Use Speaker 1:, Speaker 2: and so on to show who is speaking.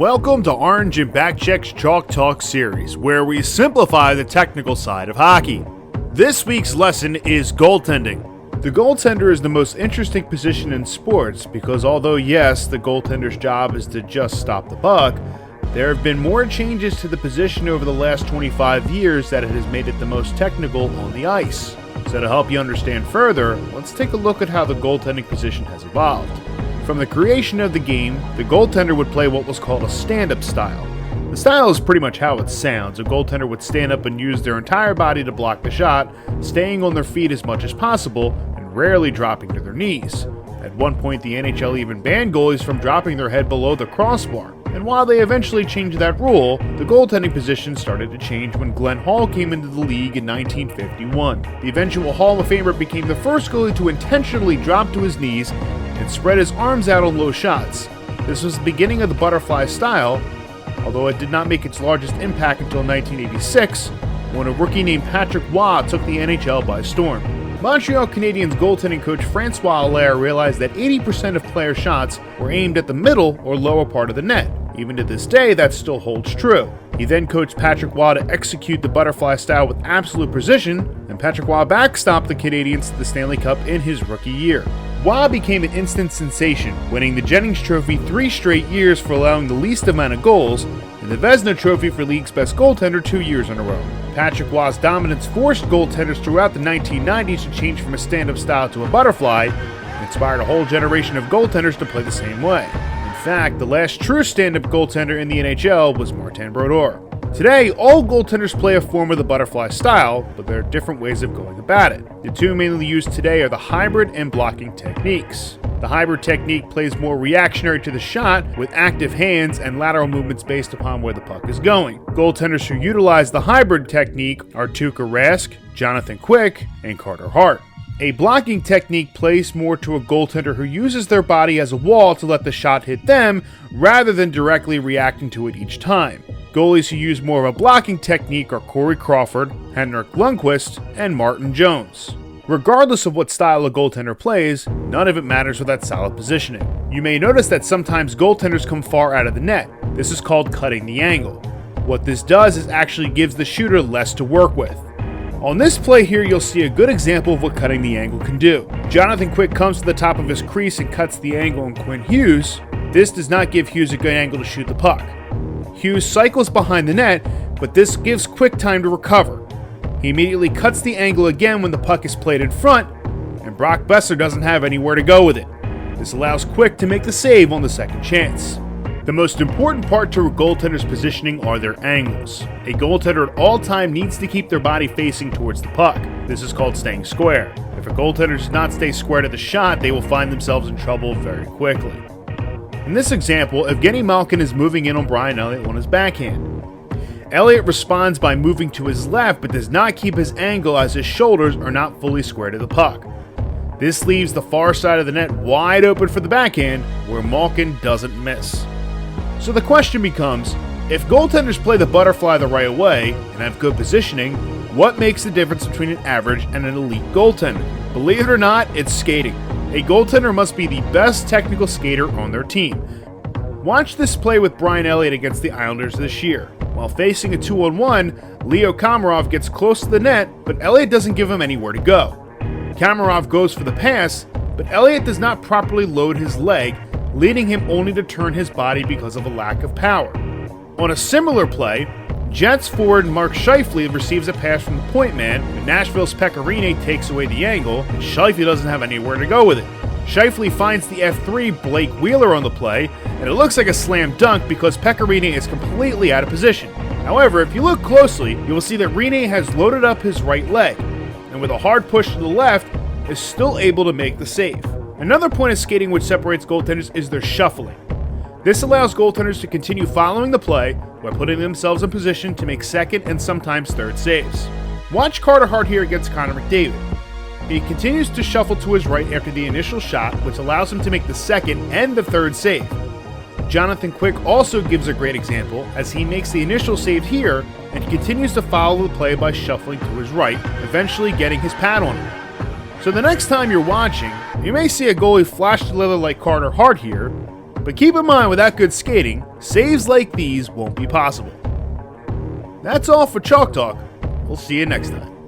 Speaker 1: Welcome to Orange and Backcheck's Chalk Talk series, where we simplify the technical side of hockey. This week's lesson is goaltending. The goaltender is the most interesting position in sports because although yes, the goaltender's job is to just stop the puck, there have been more changes to the position over the last 25 years that it has made it the most technical on the ice. So to help you understand further, let's take a look at how the goaltending position has evolved. From the creation of the game, the goaltender would play what was called a stand-up style. The style is pretty much how it sounds. A goaltender would stand up and use their entire body to block the shot, staying on their feet as much as possible and rarely dropping to their knees. At one point, the NHL even banned goalies from dropping their head below the crossbar. And while they eventually changed that rule, the goaltending position started to change when Glenn Hall came into the league in 1951. The eventual Hall of Famer became the first goalie to intentionally drop to his knees and spread his arms out on low shots. This was the beginning of the butterfly style, although it did not make its largest impact until 1986, when a rookie named Patrick Waugh took the NHL by storm. Montreal Canadiens goaltending coach Francois Allaire realized that 80% of player shots were aimed at the middle or lower part of the net. Even to this day, that still holds true. He then coached Patrick Waugh to execute the butterfly style with absolute precision, and Patrick Waugh backstopped the Canadiens to the Stanley Cup in his rookie year. Waugh became an instant sensation, winning the Jennings Trophy 3 straight years for allowing the least amount of goals, and the Vezina Trophy for league's best goaltender 2 years in a row. Patrick Waugh's dominance forced goaltenders throughout the 1990s to change from a stand-up style to a butterfly, and inspired a whole generation of goaltenders to play the same way. In fact, the last true stand-up goaltender in the NHL was Martin Brodeur. Today, all goaltenders play a form of the butterfly style, but there are different ways of going about it. The two mainly used today are the hybrid and blocking techniques. The hybrid technique plays more reactionary to the shot with active hands and lateral movements based upon where the puck is going. Goaltenders who utilize the hybrid technique are Tuukka Rask, Jonathan Quick, and Carter Hart. A blocking technique plays more to a goaltender who uses their body as a wall to let the shot hit them rather than directly reacting to it each time. Goalies who use more of a blocking technique are Corey Crawford, Henrik Lundqvist, and Martin Jones. Regardless of what style a goaltender plays, none of it matters without solid positioning. You may notice that sometimes goaltenders come far out of the net. This is called cutting the angle. What this does is actually gives the shooter less to work with. On this play here, you'll see a good example of what cutting the angle can do. Jonathan Quick comes to the top of his crease and cuts the angle on Quinn Hughes. This does not give Hughes a good angle to shoot the puck. Hughes cycles behind the net, but this gives Quick time to recover. He immediately cuts the angle again when the puck is played in front, and Brock Besser doesn't have anywhere to go with it. This allows Quick to make the save on the second chance. The most important part to a goaltender's positioning are their angles. A goaltender at all time needs to keep their body facing towards the puck. This is called staying square. If a goaltender does not stay square to the shot, they will find themselves in trouble very quickly. In this example, Evgeny Malkin is moving in on Brian Elliott on his backhand. Elliott responds by moving to his left but does not keep his angle as his shoulders are not fully square to the puck. This leaves the far side of the net wide open for the backhand where Malkin doesn't miss. So the question becomes, if goaltenders play the butterfly the right way and have good positioning, what makes the difference between an average and an elite goaltender? Believe it or not, it's skating. A goaltender must be the best technical skater on their team. Watch this play with Brian Elliott against the Islanders this year. While facing a 2-on-1, Leo Komarov gets close to the net, but Elliott doesn't give him anywhere to go. Komarov goes for the pass, but Elliott does not properly load his leg, leading him only to turn his body because of a lack of power. On a similar play, Jets forward Mark Scheifele receives a pass from the point man, but Nashville's Pecorine takes away the angle, and Scheifele doesn't have anywhere to go with it. Scheifele finds the F3 Blake Wheeler on the play, and it looks like a slam dunk because Pecorine is completely out of position. However, if you look closely, you will see that Rene has loaded up his right leg, and with a hard push to the left, is still able to make the save. Another point of skating which separates goaltenders is their shuffling. This allows goaltenders to continue following the play while putting themselves in position to make second and sometimes third saves. Watch Carter Hart here against Connor McDavid. He continues to shuffle to his right after the initial shot, which allows him to make the second and the third save. Jonathan Quick also gives a great example as he makes the initial save here and continues to follow the play by shuffling to his right, eventually getting his pad on him. So the next time you're watching, you may see a goalie flash to the leather like Carter Hart here, But keep in mind, without good skating, saves like these won't be possible. That's all for Chalk Talk. We'll see you next time.